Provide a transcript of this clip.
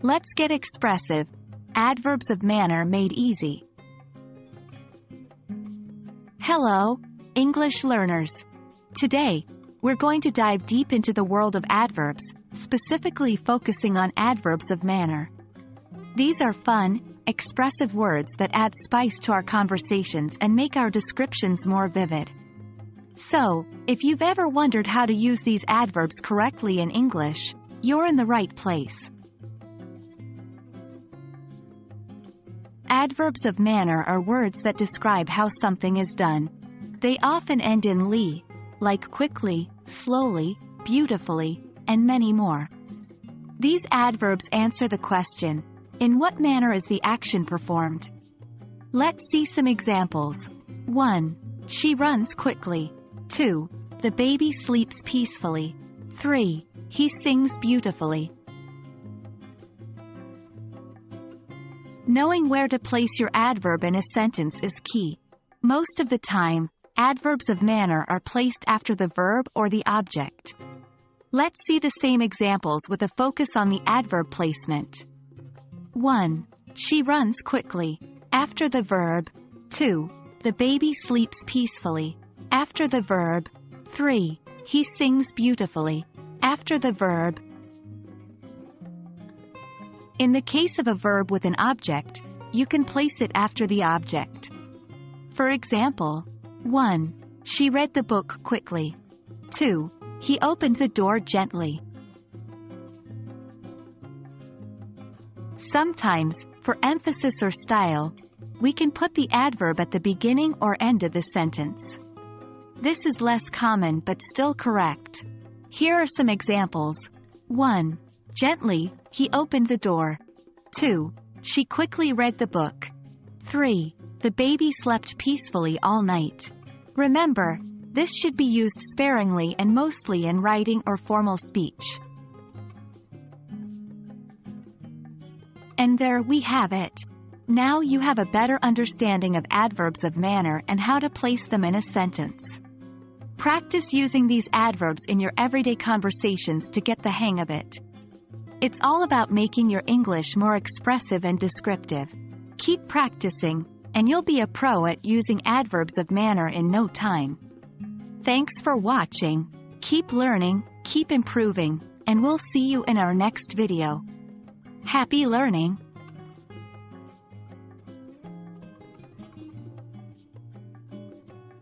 Let's get expressive. Adverbs of manner made easy. Hello, English learners. Today, we're going to dive deep into the world of adverbs, specifically focusing on adverbs of manner. These are fun, expressive words that add spice to our conversations and make our descriptions more vivid. So, if you've ever wondered how to use these adverbs correctly in English, you're in the right place. Adverbs of manner are words that describe how something is done. They often end in -ly, like quickly, slowly, beautifully, and many more. These adverbs answer the question, in what manner is the action performed? Let's see some examples. 1. She runs quickly. 2. The baby sleeps peacefully. 3. He sings beautifully. Knowing where to place your adverb in a sentence is key. Most of the time, adverbs of manner are placed after the verb or the object. Let's see the same examples with a focus on the adverb placement. 1. She runs quickly. After the verb. 2. The baby sleeps peacefully. After the verb. 3. He sings beautifully. After the verb. In the case of a verb with an object, you can place it after the object. For example, 1. She read the book quickly. 2. He opened the door gently. Sometimes, for emphasis or style, we can put the adverb at the beginning or end of the sentence. This is less common but still correct. Here are some examples. 1. Gently, he opened the door. 2. She quickly read the book. 3. The baby slept peacefully all night. Remember, this should be used sparingly and mostly in writing or formal speech. And there we have it. Now you have a better understanding of adverbs of manner and how to place them in a sentence. Practice using these adverbs in your everyday conversations to get the hang of it. It's all about making your English more expressive and descriptive. Keep practicing, and you'll be a pro at using adverbs of manner in no time. Thanks for watching. Keep learning, keep improving, and we'll see you in our next video. Happy learning!